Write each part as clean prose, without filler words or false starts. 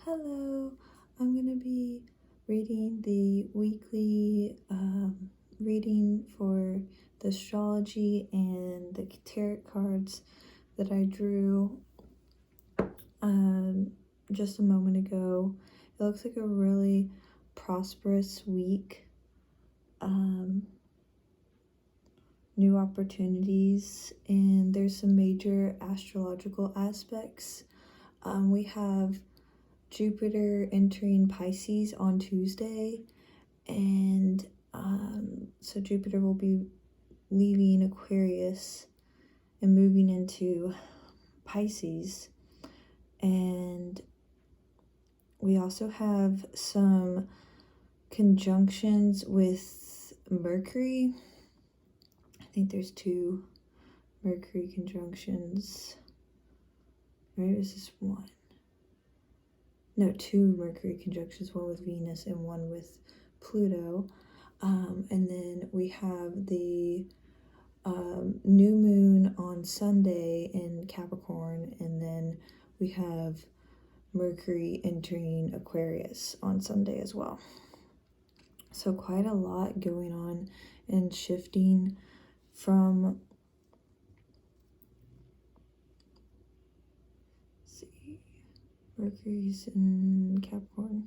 Hello, I'm going to be reading the weekly reading for the astrology and the tarot cards that I drew just a moment ago. It looks like a really prosperous week. New opportunities, and there's some major astrological aspects. We have Jupiter entering Pisces on Tuesday, and so Jupiter will be leaving Aquarius and moving into Pisces. And we also have some conjunctions with Mercury. I think there's 2 Mercury conjunctions. Maybe this is 1. No, 2 Mercury conjunctions, one with Venus and one with Pluto. And then we have the new moon on Sunday in Capricorn, and then we have Mercury entering Aquarius on Sunday as well. So quite a lot going on and shifting from Mercury's in Capricorn.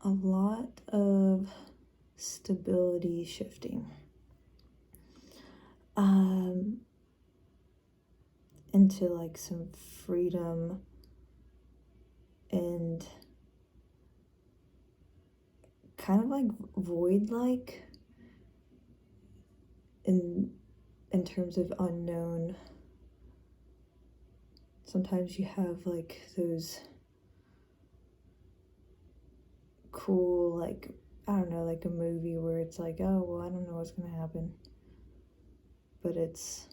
A lot of stability shifting into like some freedom and kind of like void-like in terms of unknown. Sometimes you have like those cool, like, I don't know, like a movie where it's like, oh, well, I don't know what's going to happen. But it's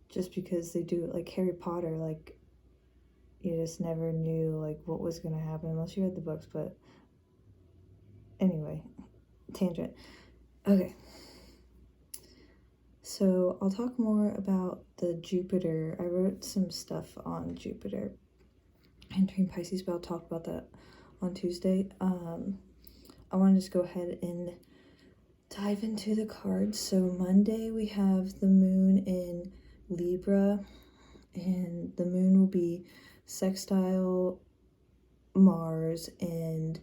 just because they do it, like Harry Potter, like, you just never knew, like, what was going to happen unless you read the books. But anyway, tangent. Okay. So I'll talk more about the Jupiter. I wrote some stuff on Jupiter entering Pisces, but I'll talk about that on Tuesday. I want to just go ahead and dive into the cards. So Monday we have the moon in Libra, and the moon will be sextile Mars and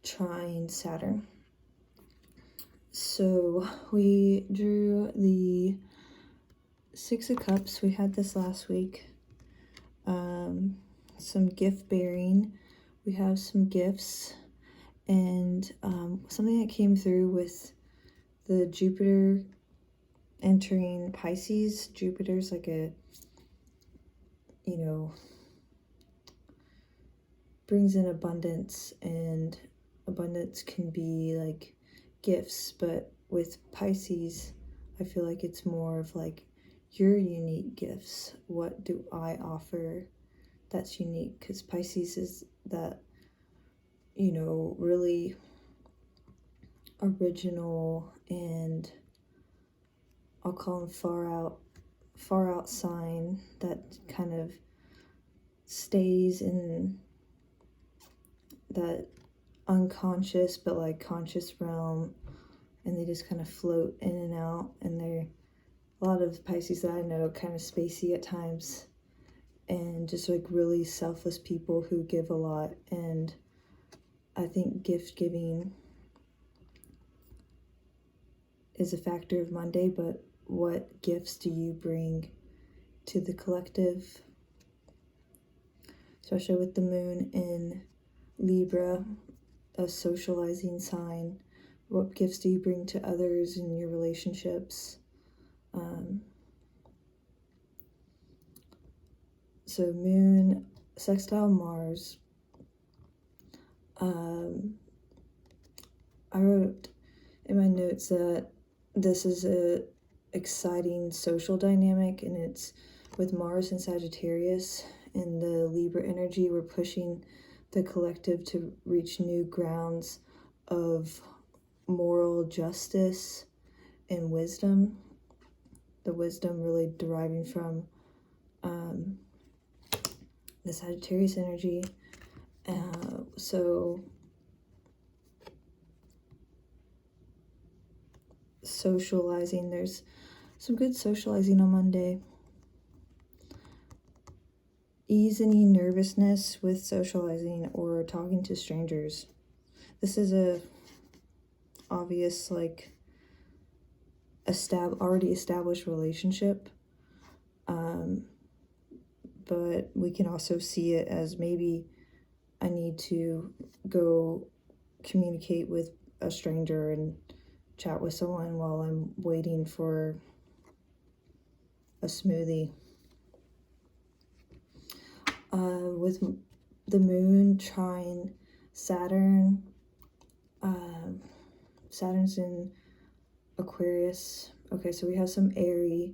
trine Saturn. So we drew the 6 of Cups. We had this last week. Some gift bearing. We have some gifts, and something that came through with the Jupiter entering Pisces. Jupiter's like a, brings in abundance, and abundance can be like gifts, but with Pisces, I feel like it's more of like your unique gifts. What do I offer that's unique? Because Pisces is that, really original, and I'll call them far out sign that kind of stays in that unconscious but like conscious realm, and they just kind of float in and out. And they're a lot of Pisces that I know kind of spacey at times, and just like really selfless people who give a lot. And I think gift giving is a factor of Monday, but what gifts do you bring to the collective? Especially with the moon in Libra, a socializing sign. What gifts do you bring to others in your relationships? So moon sextile Mars. I wrote in my notes that this is a exciting social dynamic, and it's with Mars and Sagittarius and the Libra energy. We're pushing the collective to reach new grounds of moral justice and wisdom. The wisdom really deriving from the Sagittarius energy. So socializing, there's some good socializing on Monday. Ease any nervousness with socializing or talking to strangers. This is a obvious, like, already established relationship. But we can also see it as maybe I need to go communicate with a stranger and chat with someone while I'm waiting for a smoothie. With the moon trine Saturn, Saturn's in Aquarius. Okay, so we have some airy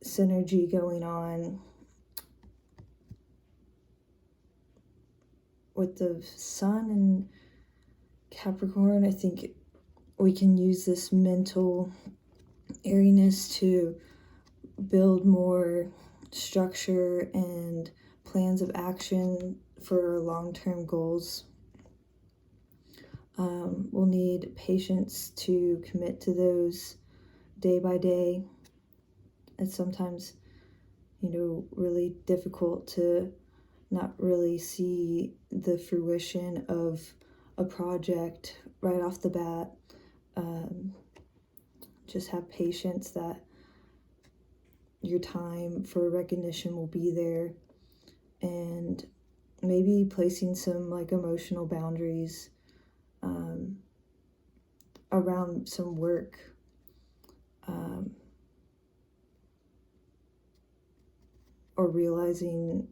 synergy going on with the sun and Capricorn. I think we can use this mental airiness to build more structure and plans of action for long-term goals. We'll need patience to commit to those day by day. It's sometimes, really difficult to not really see the fruition of a project right off the bat. Just have patience that your time for recognition will be there, and maybe placing some like emotional boundaries around some work. Or realizing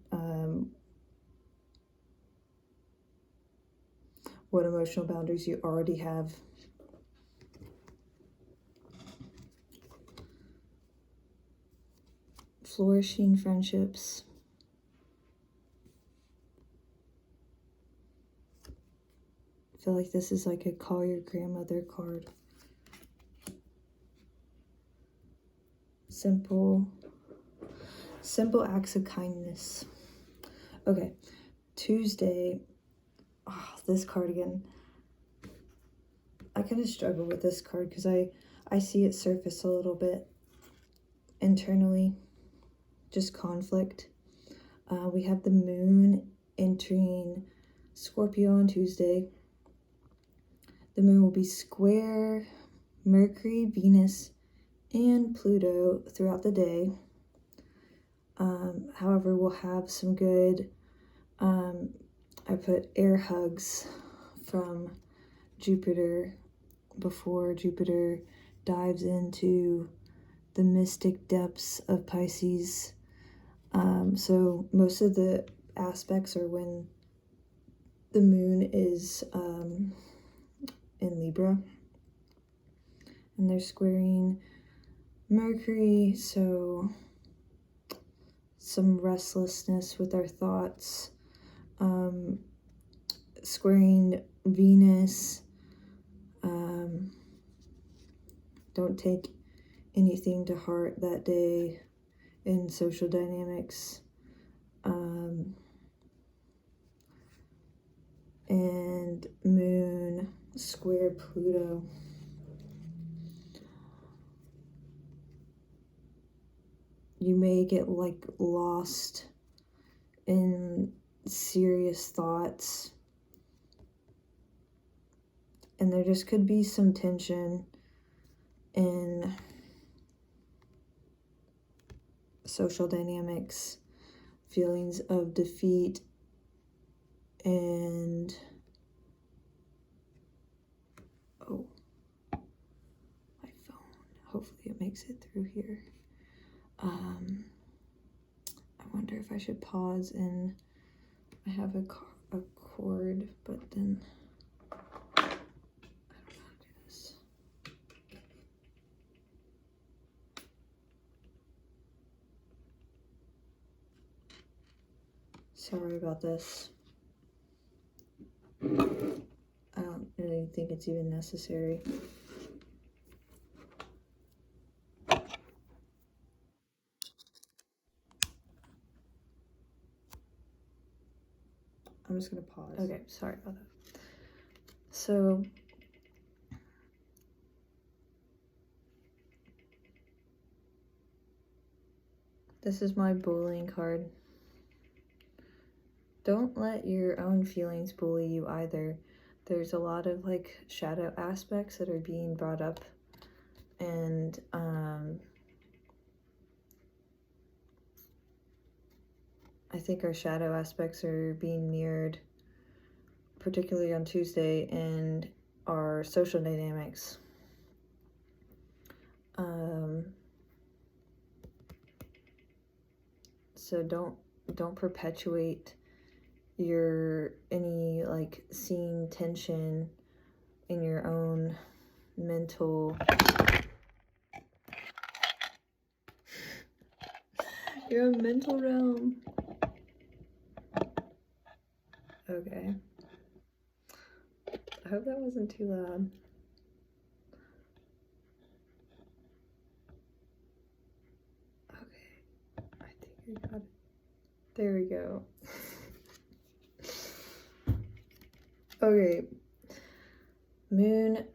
what emotional boundaries you already have. Flourishing friendships. I feel like this is like a call your grandmother card. Simple acts of kindness. Okay, Tuesday. Oh, this card again. I kind of struggle with this card because I see it surface a little bit internally. Just conflict. We have the moon entering Scorpio on Tuesday. The moon will be square Mercury, Venus, and Pluto throughout the day. However, we'll have some good, I put air hugs from Jupiter before Jupiter dives into the mystic depths of Pisces. So most of the aspects are when the moon is in Libra, and they're squaring Mercury, so some restlessness with our thoughts. Squaring Venus, don't take anything to heart that day in social dynamics. And moon square Pluto. You may get like lost in serious thoughts, and there just could be some tension in social dynamics, feelings of defeat, and my phone, hopefully it makes it through here. I wonder if I should pause, and I have a cord, but then I don't know how to do this. Sorry about this. I don't really think it's even necessary. I'm just going to pause. Okay, sorry about that. So, this is my bullying card. Don't let your own feelings bully you either. There's a lot of like shadow aspects that are being brought up, and I think our shadow aspects are being mirrored, particularly on Tuesday, in our social dynamics. So don't perpetuate any like seeing tension in your own mental mental realm. Okay, I hope that wasn't too loud. Okay, I think I got it. There we go. Okay, Moon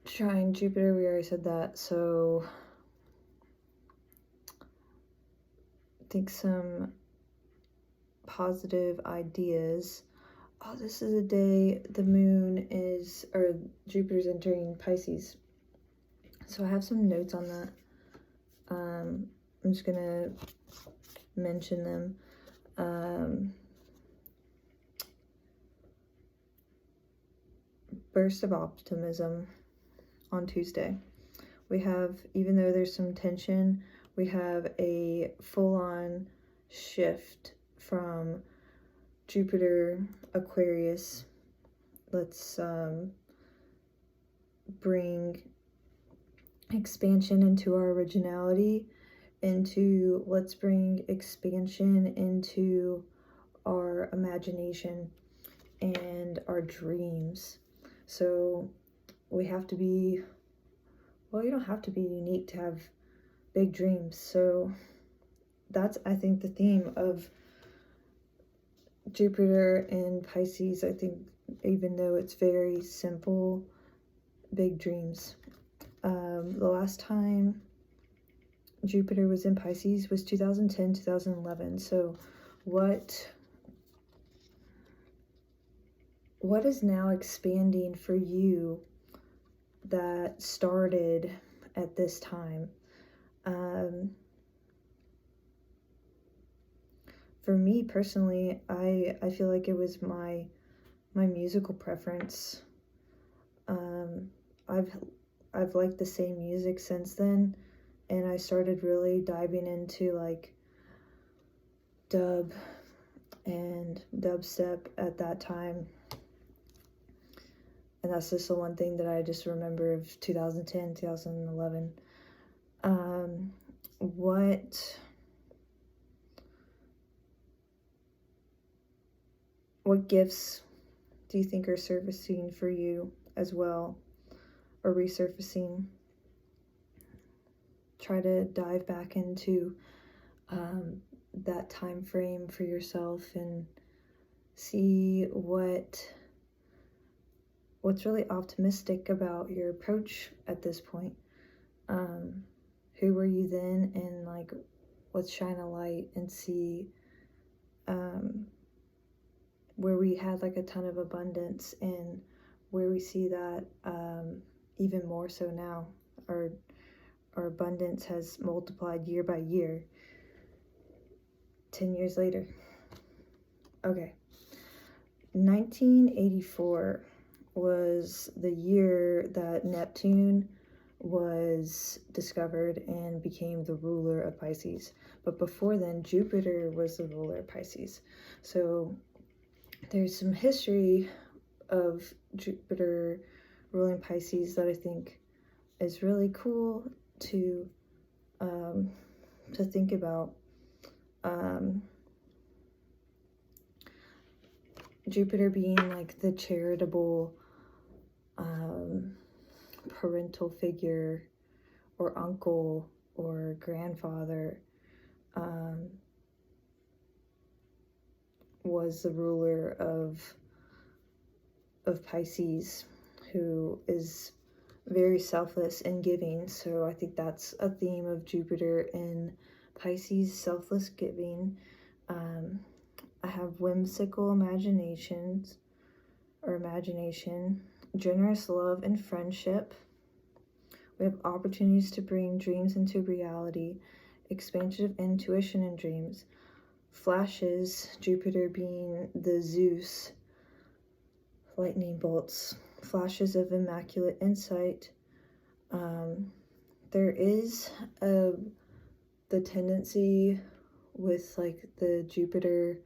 trine Jupiter, we already said that, so I think some positive ideas. Oh, this is a day the moon is, or Jupiter's entering Pisces. So I have some notes on that. I'm just gonna mention them. Burst of optimism on Tuesday. We have, even though there's some tension, we have a full-on shift from Jupiter, Aquarius. Let's bring expansion into our originality, let's bring expansion into our imagination and our dreams. So we have to be, well, you don't have to be unique to have big dreams. So that's, I think, the theme of Jupiter and Pisces. I think, even though it's very simple, big dreams. The last time Jupiter was in Pisces was 2010, 2011. So what is now expanding for you that started at this time? For me personally, I feel like it was my musical preference. I've liked the same music since then, and I started really diving into like dub and dubstep at that time. And that's just the one thing that I just remember of 2010, 2011. What gifts do you think are surfacing for you as well, or resurfacing? Try to dive back into that time frame for yourself and see what's really optimistic about your approach at this point. Who were you then, and like, let's shine a light and see where we had like a ton of abundance, and where we see that even more so now. Our abundance has multiplied year by year, 10 years later. Okay, 1984 was the year that Neptune was discovered and became the ruler of Pisces. But before then, Jupiter was the ruler of Pisces. So there's some history of Jupiter ruling Pisces that I think is really cool to think about. Jupiter being like the charitable parental figure, or uncle, or grandfather, was the ruler of Pisces, who is very selfless and giving. So I think that's a theme of Jupiter in Pisces, selfless giving. I have whimsical imagination, generous love and friendship. We have opportunities to bring dreams into reality, expansion of intuition in dreams, flashes, Jupiter being the Zeus, lightning bolts, flashes of immaculate insight. There is the tendency with like the Jupiter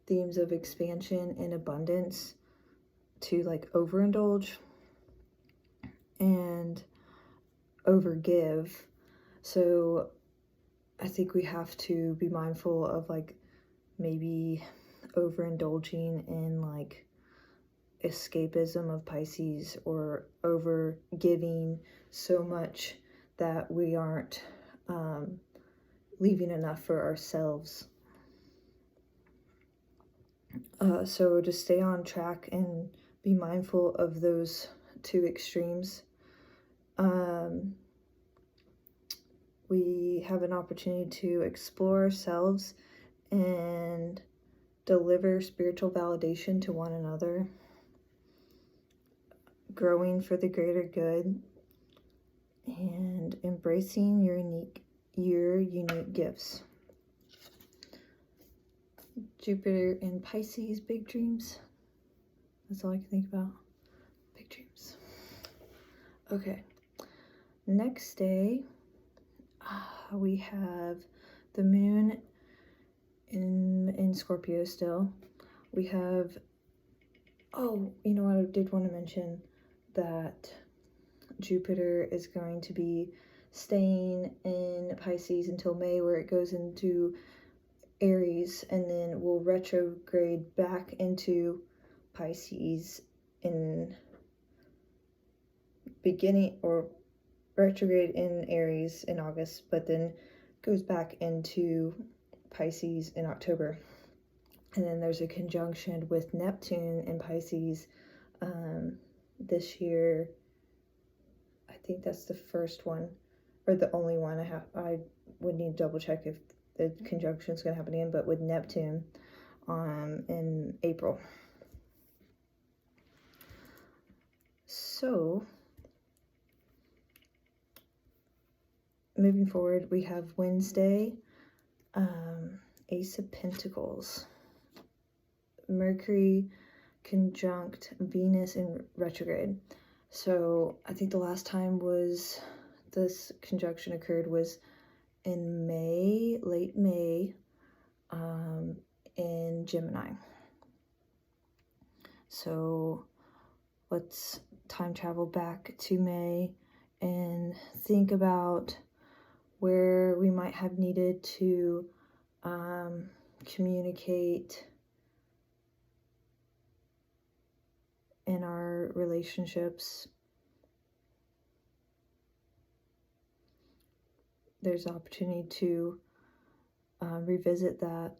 themes of expansion and abundance to like overindulge and overgive. So I think we have to be mindful of like maybe overindulging in like escapism of Pisces, or over giving so much that we aren't leaving enough for ourselves. So just stay on track and be mindful of those two extremes. We have an opportunity to explore ourselves and deliver spiritual validation to one another, growing for the greater good, and embracing your unique gifts. Jupiter in Pisces, big dreams. That's all I can think about. Big dreams. Okay. Next day, we have the moon in Scorpio still. We have, oh, you know what, I did want to mention that Jupiter is going to be staying in Pisces until May, where it goes into Aries, and then will retrograde back into Pisces in beginning, or retrograde in Aries in August, but then goes back into Pisces in October. And then there's a conjunction with Neptune in Pisces this year. I think that's the first one, or the only one. I would need to double check if the conjunction is going to happen again, but with Neptune in April. So moving forward, we have Wednesday, Ace of Pentacles, Mercury conjunct Venus in retrograde. So I think the last time this conjunction occurred was in May, late May, in Gemini. So let's time travel back to May and think about where we might have needed to communicate in our relationships. There's opportunity to revisit that.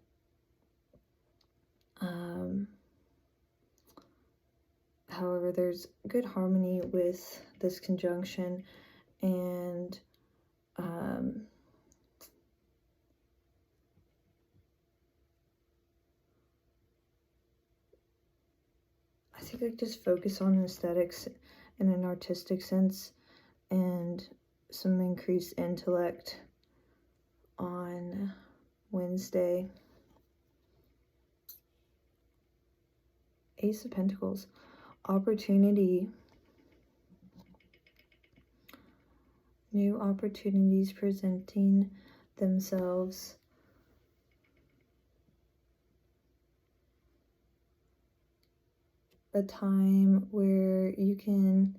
However, there's good harmony with this conjunction, and I think like just focus on aesthetics in an artistic sense, and some increased intellect on Wednesday. Ace of Pentacles, opportunity, new opportunities presenting themselves. A time where you can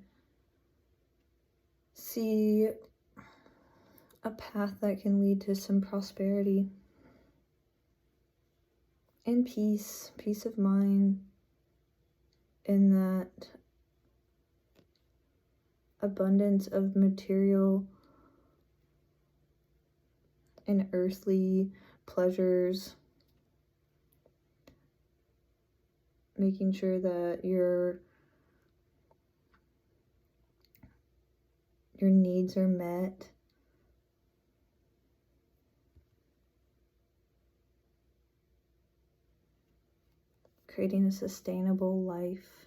see a path that can lead to some prosperity and peace of mind, in that abundance of material and earthly pleasures making sure that your needs are met. Creating a sustainable life.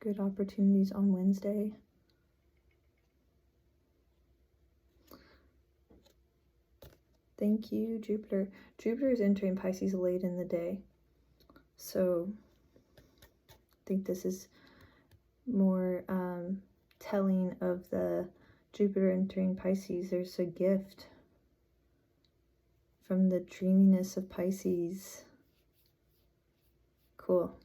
Good opportunities on Wednesday. Thank you, Jupiter. Jupiter is entering Pisces late in the day. So I think this is more telling of the Jupiter entering Pisces. There's a gift from the dreaminess of Pisces. Cool.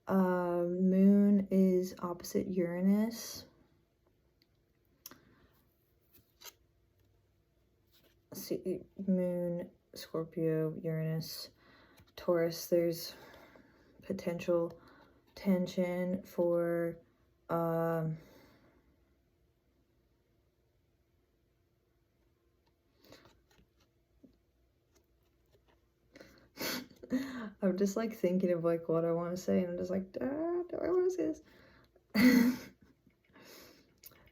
Moon is opposite Uranus. See, Moon, Scorpio, Uranus, Taurus. There's potential tension for I'm just like thinking of like what I want to say, and I'm just like, do I want to say this?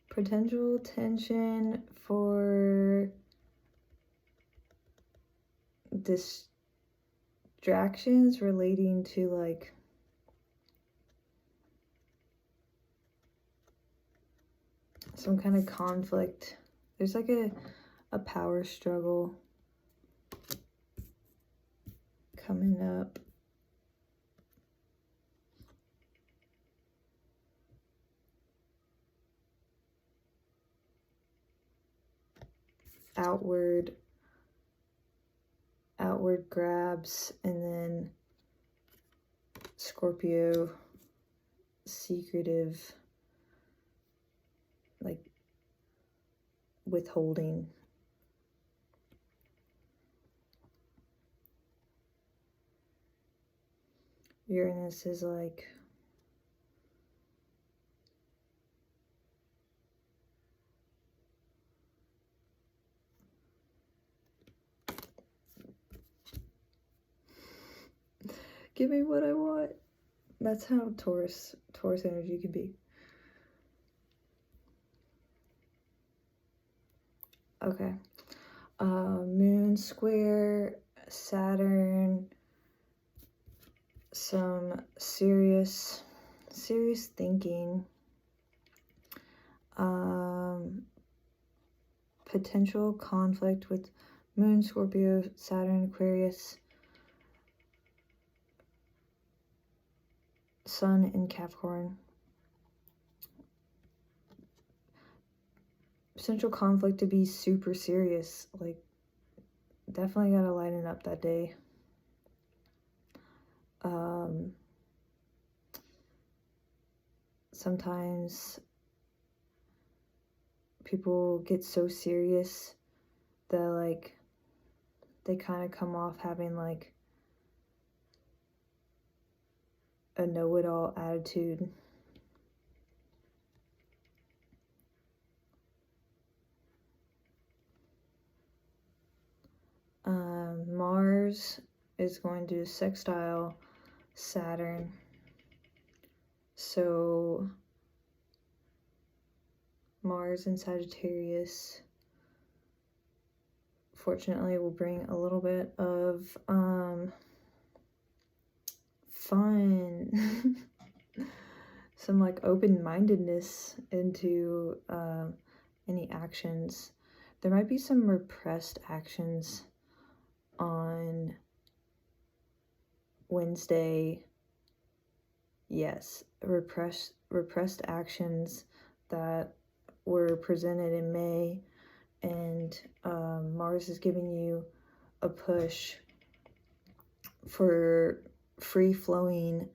Potential tension for distractions relating to like some kind of conflict. There's like a power struggle coming up. Outward grabs, and then Scorpio, secretive, like withholding. Uranus is like give me what I want. That's how Taurus energy can be. Okay. Moon square Saturn. Some serious thinking. Potential conflict with Moon, Scorpio, Saturn, Aquarius, Sun in Capricorn. Potential conflict to be super serious. Like, definitely gotta lighten up that day. Sometimes people get so serious that like they kind of come off having like a know-it-all attitude. Mars is going to sextile Saturn, so Mars in Sagittarius fortunately will bring a little bit of fun, some like open-mindedness into any actions. There might be some repressed actions on Wednesday. Yes, repressed actions that were presented in May, and Mars is giving you a push for free-flowing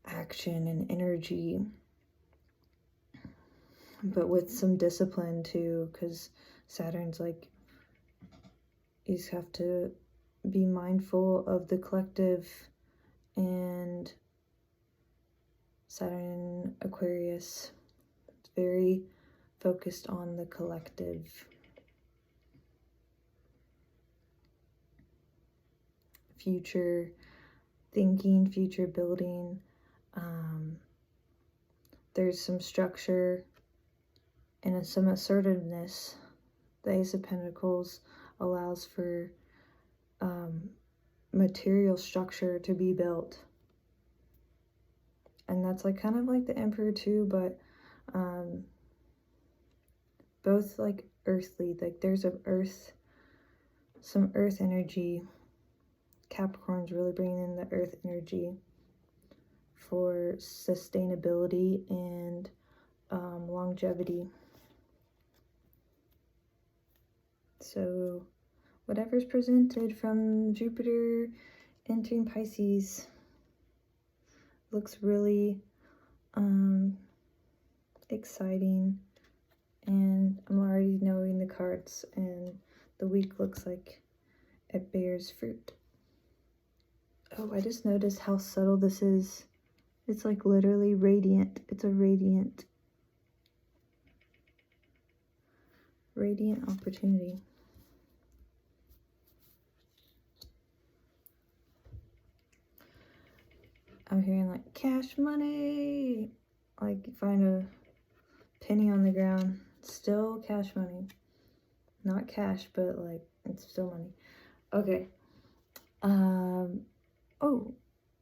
action and energy, but with some discipline too, because Saturn's like, you just have to be mindful of the collective. And Saturn in Aquarius, it's very focused on the collective. Future thinking, future building. There's some structure and some assertiveness. The Ace of Pentacles allows for material structure to be built. And that's like kind of like the Emperor too, but both like earthly. Like there's some earth energy. Capricorn's really bringing in the earth energy for sustainability and longevity. So whatever's presented from Jupiter entering Pisces looks really exciting, and I'm already knowing the cards, and the week looks like it bears fruit. Oh, I just noticed how subtle this is. It's like literally radiant. It's a radiant opportunity. I'm hearing like cash money. Like find a penny on the ground. Still cash money. Not cash, but like it's still money. Okay. Oh,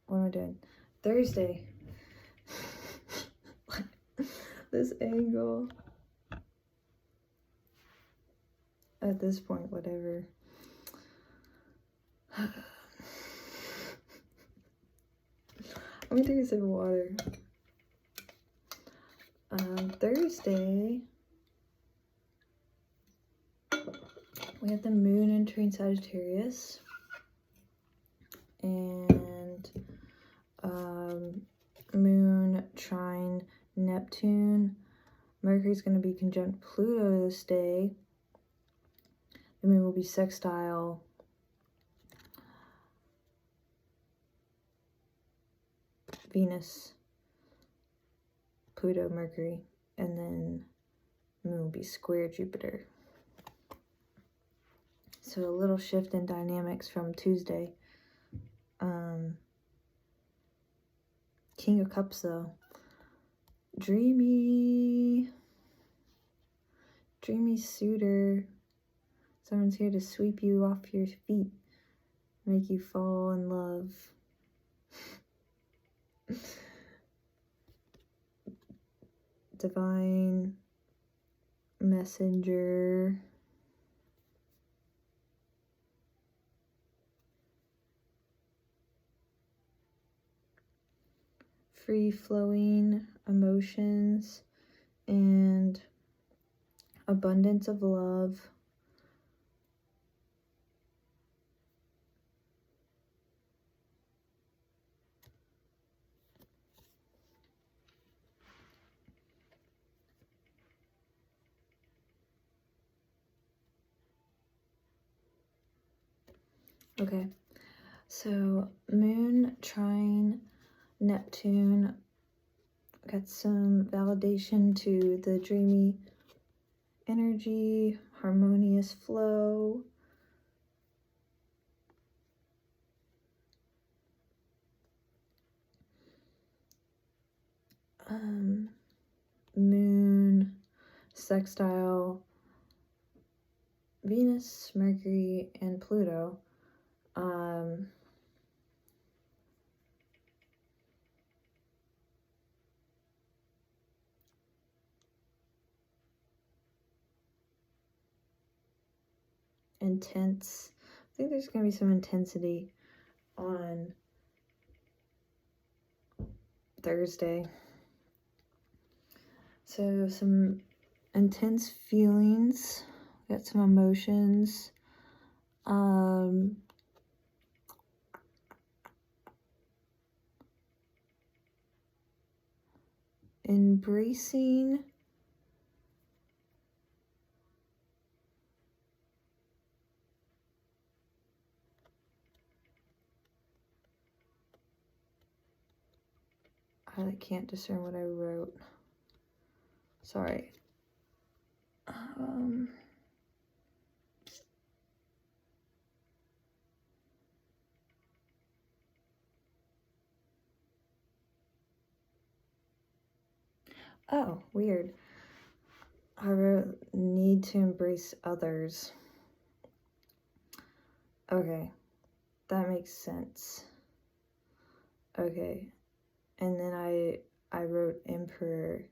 what am I doing? Thursday. This angle. At this point, whatever. I'm gonna take a sip of water. Thursday, we have the moon entering Sagittarius, and moon trine Neptune. Mercury's going to be conjunct Pluto this day. The moon will be sextile Venus, Pluto, Mercury, and then moon will be square Jupiter. So a little shift in dynamics from Tuesday. King of Cups though. Dreamy suitor. Someone's here to sweep you off your feet, make you fall in love. Divine messenger. Free-flowing emotions and abundance of love. Okay, so moon trine Neptune, got some validation to the dreamy energy, harmonious flow. Moon sextile Venus, Mercury, and Pluto. Intense. I think there's going to be some intensity on Thursday. So some intense feelings, got some emotions. Embracing I can't discern what I wrote. Sorry. Oh, weird. I wrote need to embrace others. Okay, that makes sense. Okay, and then I wrote emperor,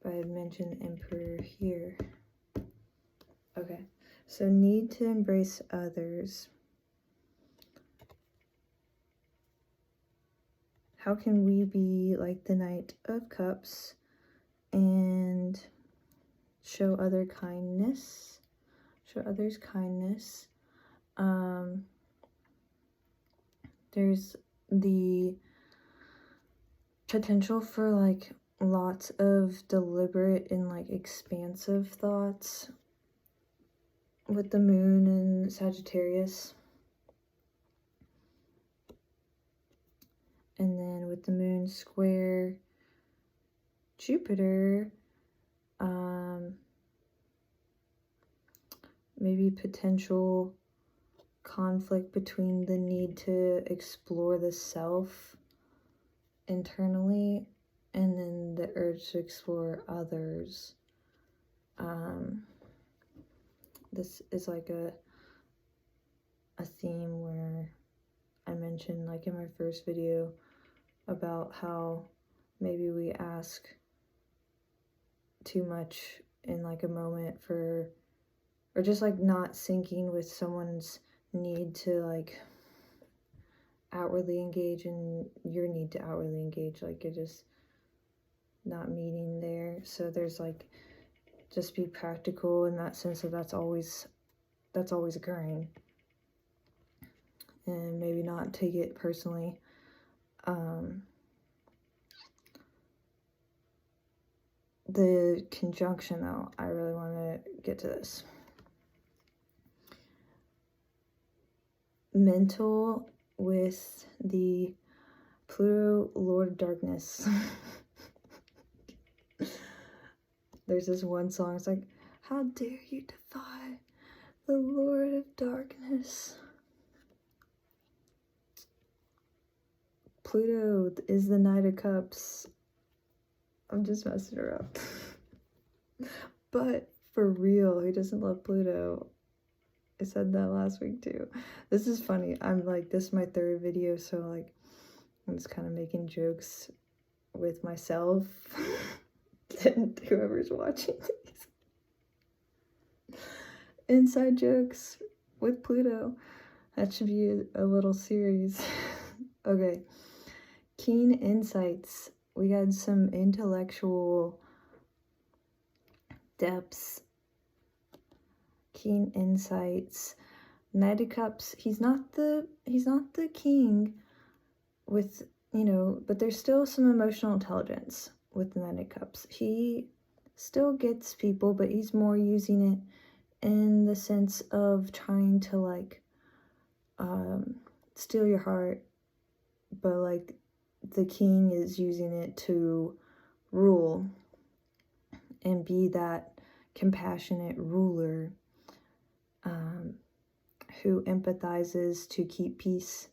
but I mentioned emperor here. Okay, so need to embrace others. How can we be like the Knight of Cups and show others kindness? There's the potential for like lots of deliberate and like expansive thoughts with the moon and Sagittarius. And then with the moon square Jupiter, maybe potential conflict between the need to explore the self internally and then the urge to explore others. This is like a theme where I mentioned, like in my first video, about how maybe we ask too much in like a moment for, or just like not syncing with someone's need to like outwardly engage and your need to outwardly engage, like you're just not meeting there. So there's like, just be practical in that sense of that's always occurring, and maybe not take it personally. The conjunction though, I really want to get to this. Mental with the Pluto Lord of Darkness. There's this one song, it's like, how dare you defy the Lord of Darkness. Pluto is the Knight of Cups. I'm just messing her up. But for real, he doesn't love Pluto. I said that last week too. This is funny. I'm like, this is my third video, so like, I'm just kind of making jokes with myself and whoever's watching these. Inside jokes with Pluto. That should be a little series. Okay. Keen insights. We had some intellectual depths. Keen insights. Knight of Cups. He's not the king with, you know, but there's still some emotional intelligence with the Knight of Cups. He still gets people, but he's more using it in the sense of trying to like steal your heart, but like the king is using it to rule and be that compassionate ruler who empathizes to keep peace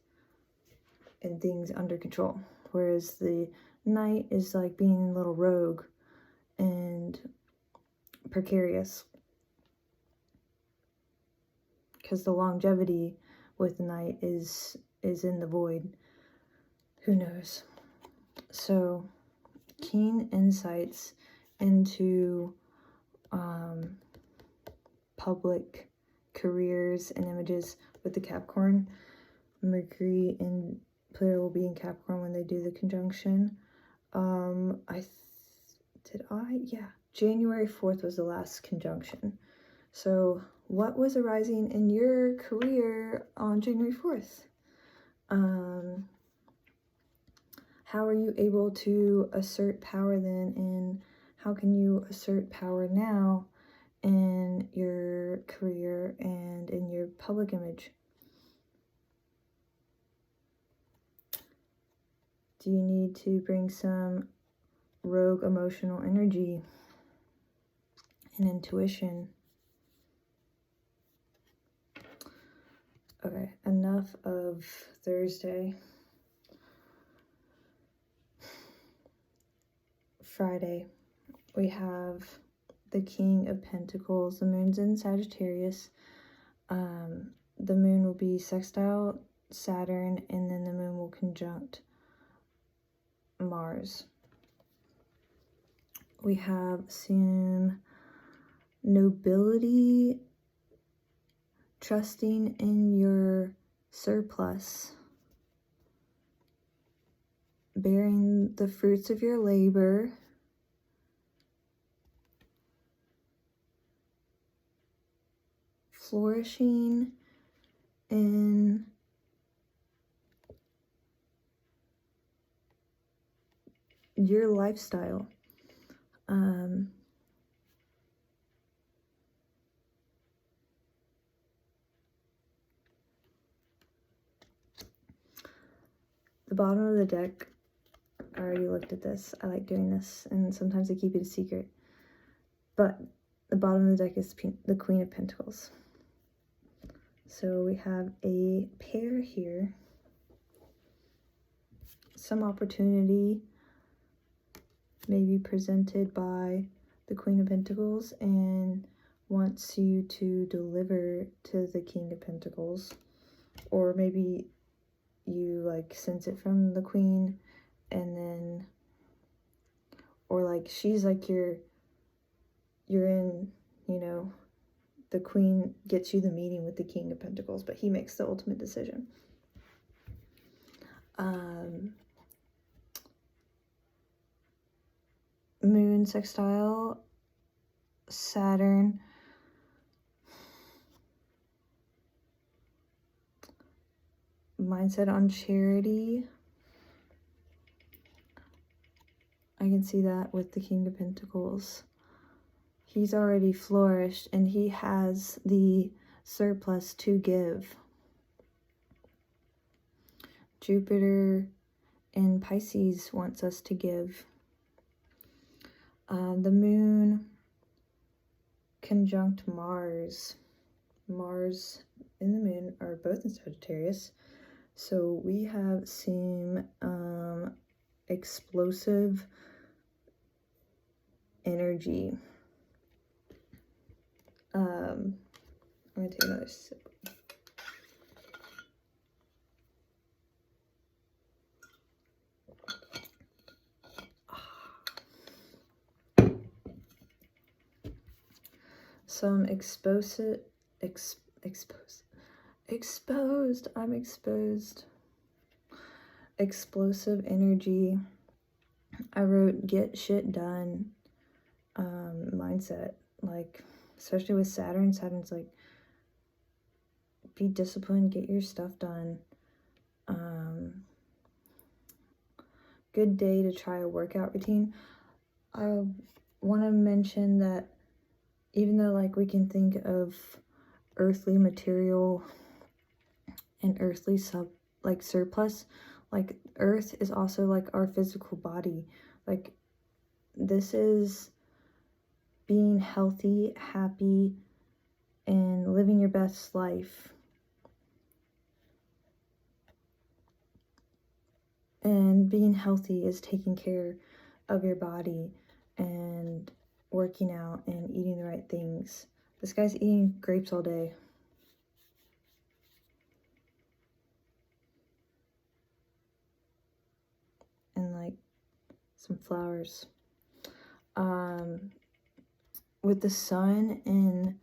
and things under control, whereas the knight is like being a little rogue and precarious, because the longevity with the knight is in the void. Who knows? So keen insights into public careers and images with the Capricorn. Mercury and Pluto will be in Capricorn when they do the conjunction. January 4th was the last conjunction. So what was arising in your career on January 4th? How are you able to assert power then, and how can you assert power now in your career and in your public image? Do you need to bring some rogue emotional energy and intuition. Okay, enough of Thursday. Friday, we have the King of Pentacles. The moon's in Sagittarius. The moon will be sextile Saturn, and then the moon will conjunct Mars. We have some nobility, trusting in your surplus, bearing the fruits of your labor, flourishing in your lifestyle. The bottom of the deck, I already looked at this. I like doing this, and sometimes I keep it a secret. But the bottom of the deck is the Queen of Pentacles. So we have a pair here. Some opportunity may be presented by the Queen of Pentacles and wants you to deliver to the King of Pentacles. Or maybe you like sense it from the Queen, and then, or like she's like you're in, you know, the Queen gets you the meeting with the King of Pentacles, but he makes the ultimate decision. Moon sextile Saturn. Mindset on charity. I can see that with the King of Pentacles. He's already flourished and he has the surplus to give. Jupiter in Pisces wants us to give. The moon conjunct Mars. Mars and the moon are both in Sagittarius. So we have some explosive energy. I'm going to take another sip. Some exposed. I'm exposed. Explosive energy. I wrote get shit done mindset. Like, especially with Saturn. Saturn's like, be disciplined, get your stuff done. Good day to try a workout routine. I want to mention that even though like we can think of earthly material and earthly surplus, like earth is also like our physical body. Like this is being healthy, happy, and living your best life. And being healthy is taking care of your body and working out and eating the right things. This guy's eating grapes all day. And like some flowers. With the sun in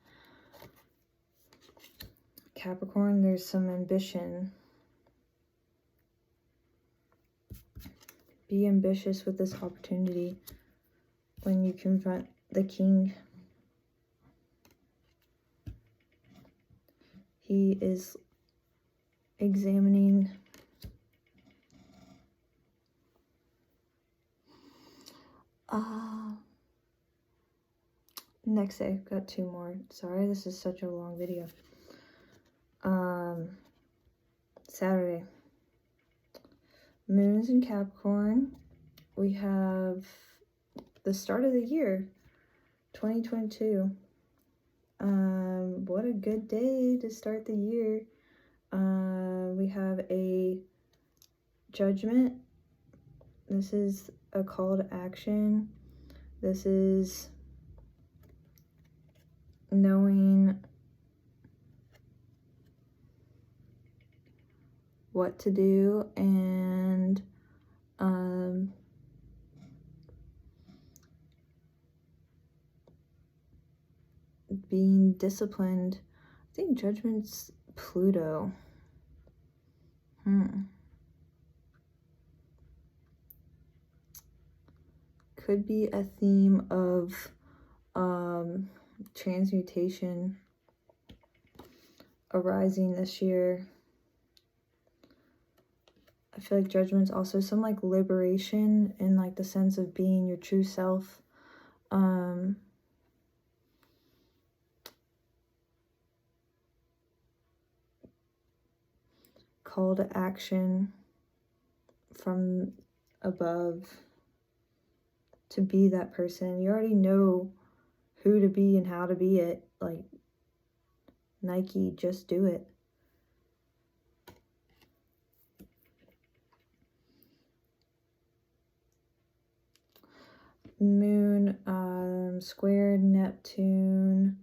Capricorn, there's some ambition. Be ambitious with this opportunity when you confront the king. He is examining next day. I've got two more. Sorry, this is such a long video. Saturday. Moon's in Capricorn. We have the start of the year. 2022. What a good day to start the year. We have a Judgment. This is a call to action. This is knowing what to do and being disciplined. I think Judgment's Pluto. Could be a theme of transmutation arising this year. I feel like Judgment's also some like liberation in like the sense of being your true self. Call to action from above to be that person. You already know who to be and how to be it. Like Nike, just do it. Moon, squared Neptune.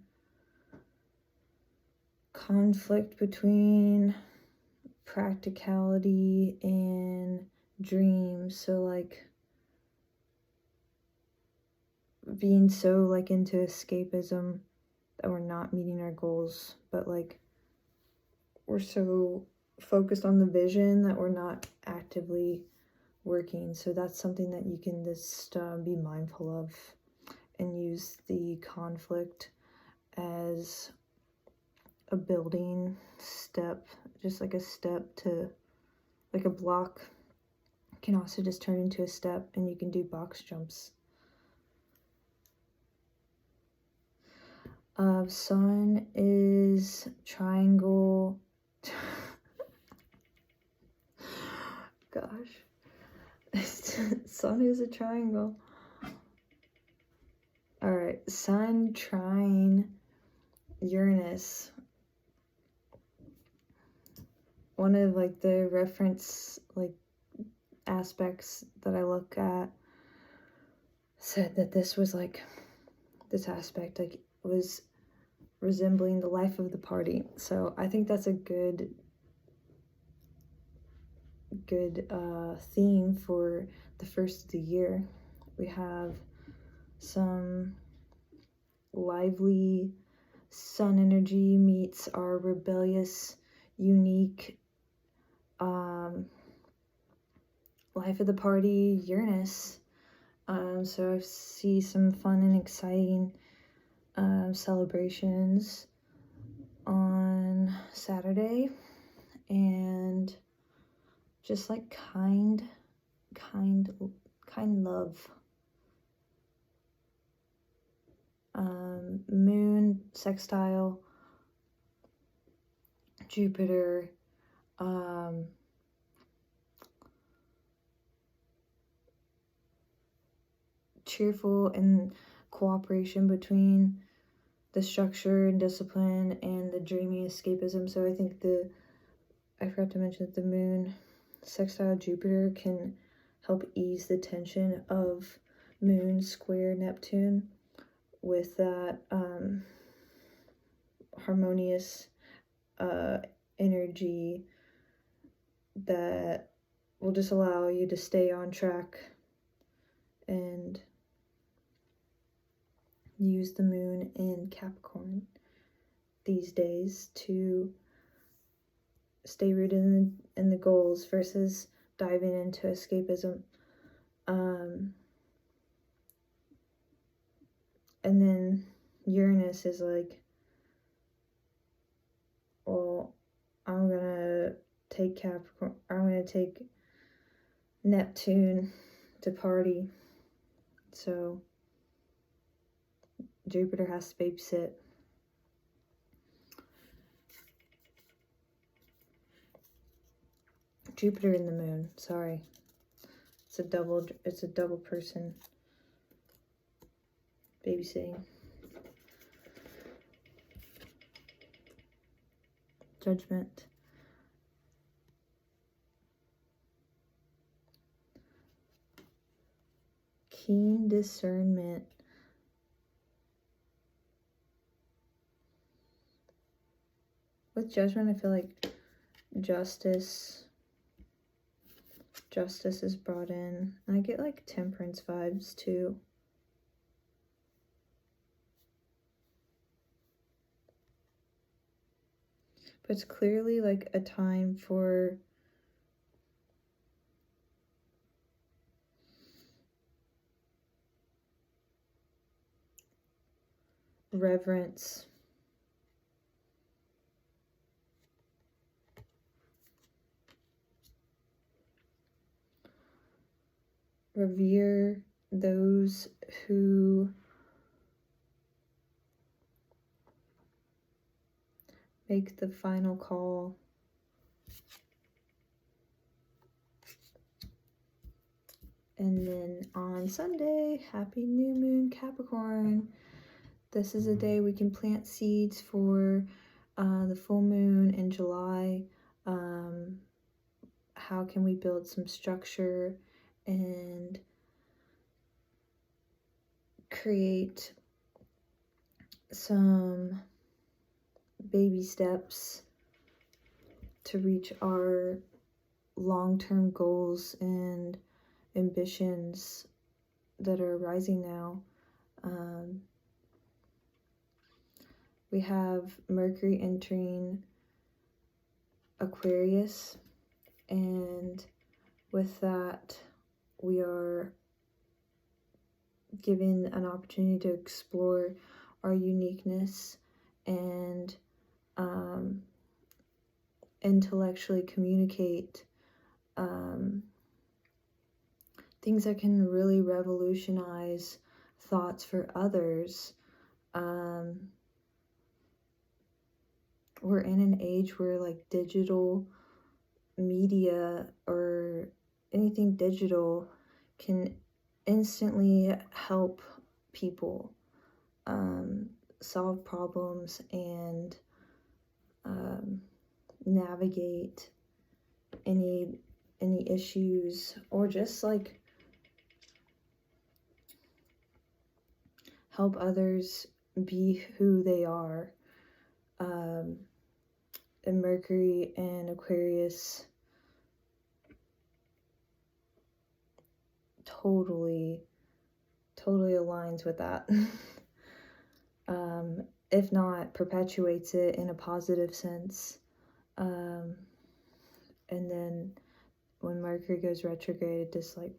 Conflict between practicality and dreams. So like being so like into escapism that we're not meeting our goals, but like we're so focused on the vision that we're not actively working. So that's something that you can just be mindful of and use the conflict as a building step, just like a step to, like a block can also just turn into a step and you can do box jumps. Sun is triangle. Gosh. Sun is a triangle. Alright, Sun trine Uranus. One of like the reference like aspects that I look at said that this was like, this aspect like was resembling the life of the party. So I think that's a good theme for the first of the year. We have some lively Sun energy meets our rebellious, unique life of the party Uranus. So I see some fun and exciting celebrations on Saturday, and just like kind love. Moon sextile Jupiter. Cheerful and cooperation between the structure and discipline and the dreamy escapism. So I think I forgot to mention that the moon sextile Jupiter can help ease the tension of moon square Neptune with that harmonious energy that will just allow you to stay on track and use the moon in Capricorn these days to stay rooted in the goals versus diving into escapism. And then Uranus is like, well, I'm gonna take Capricorn, I'm gonna take Neptune to party. So Jupiter has to babysit. Jupiter and the moon, sorry. It's a double person babysitting. Judgment. Keen discernment. With Judgment, I feel like justice is brought in. I get like Temperance vibes too. But it's clearly like a time for reverence. Revere those who make the final call. And then on Sunday, happy new moon, Capricorn. This is a day we can plant seeds for the full moon in July. How can we build some structure and create some baby steps to reach our long-term goals and ambitions that are rising now. We have Mercury entering Aquarius, and with that we are given an opportunity to explore our uniqueness and intellectually communicate things that can really revolutionize thoughts for others. We're in an age where like digital media or anything digital can instantly help people solve problems and navigate any issues, or just like help others be who they are. And Mercury and Aquarius totally aligns with that. If not, perpetuates it in a positive sense. And then when Mercury goes retrograde, just like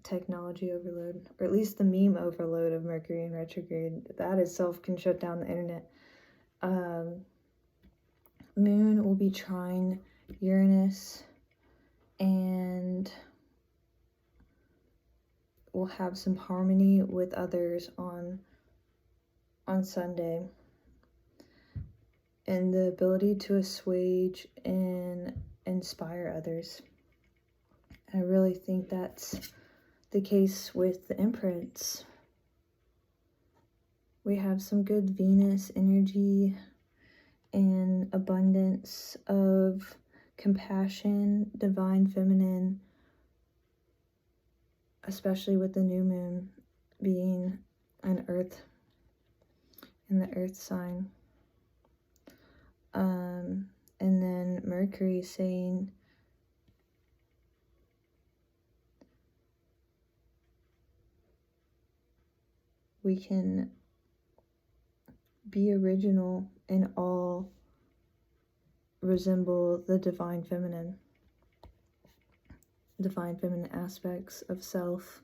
technology overload, or at least the meme overload of Mercury in retrograde, that itself can shut down the internet. Moon will be trine Uranus, and we'll have some harmony with others on Sunday, and the ability to assuage and inspire others. I really think that's the case with the Empress. We have some good Venus energy and abundance of compassion, divine feminine, especially with the new moon being an earth, in the earth sign. And then Mercury saying we can be original and all resemble the divine feminine aspects of self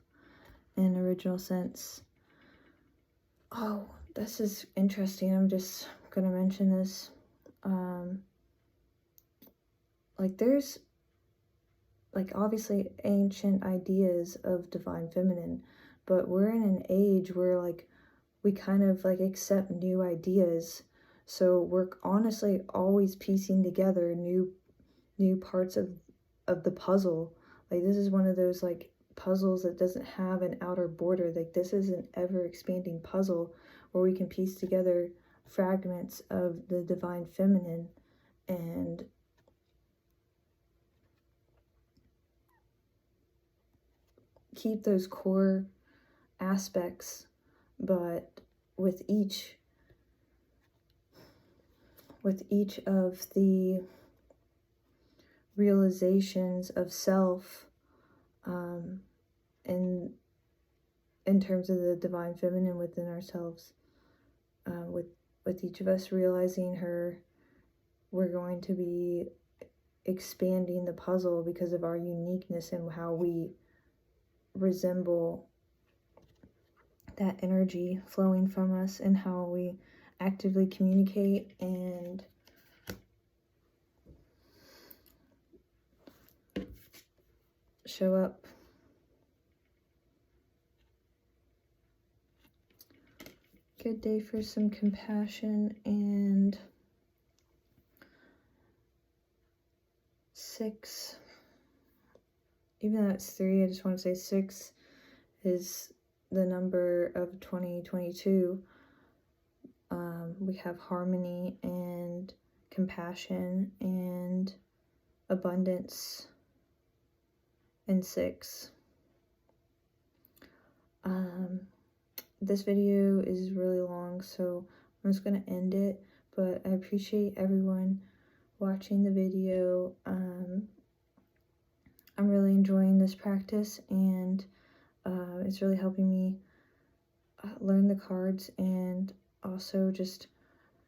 in original sense. Oh, this is interesting. I'm just gonna mention this. Like there's like obviously ancient ideas of divine feminine, but we're in an age where like we kind of like accept new ideas. So we're honestly always piecing together new parts of the puzzle. Like this is one of those like puzzles that doesn't have an outer border. Like this is an ever expanding puzzle where we can piece together fragments of the divine feminine and keep those core aspects, but with each of the realizations of self, in terms of the divine feminine within ourselves, with each of us realizing her, we're going to be expanding the puzzle because of our uniqueness and how we resemble that energy flowing from us and how we actively communicate and show up. Good day for some compassion. And 6, even though it's 3, I just want to say 6 is the number of 2022. We have harmony and compassion and abundance in 6. This video is really long, so I'm just going to end it, but I appreciate everyone watching the video. I'm really enjoying this practice, and it's really helping me learn the cards and also just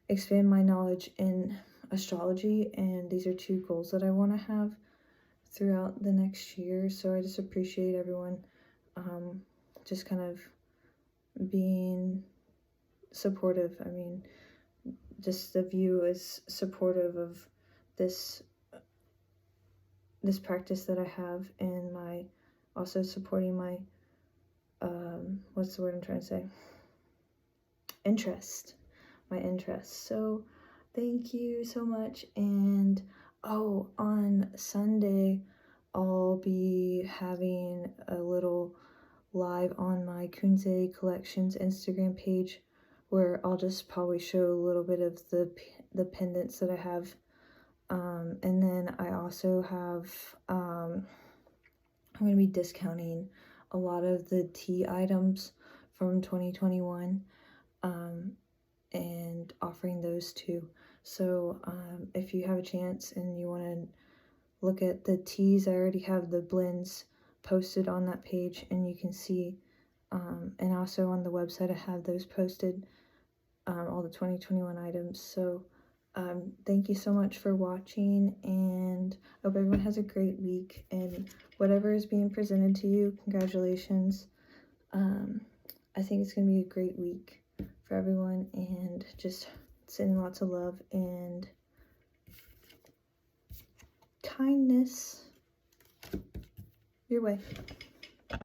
expand my knowledge in astrology, and these are 2 goals that I want to have throughout the next year. So I just appreciate everyone just kind of being supportive. I mean, just the view is supportive of this practice that I have, and my also supporting my what's the word I'm trying to say, my interest. So thank you so much. And on Sunday I'll be having a little live on my Kunze Collections Instagram page, where I'll just probably show a little bit of the pendants that I have, and then I also have I'm going to be discounting a lot of the tea items from 2021, and offering those too. So if you have a chance and you want to look at the teas, I already have the blends posted on that page, and you can see, and also on the website I have those posted, all the 2021 items. So thank you so much for watching, and I hope everyone has a great week, and whatever is being presented to you, congratulations. I think it's going to be a great week for everyone, and just sending lots of love and kindness your way.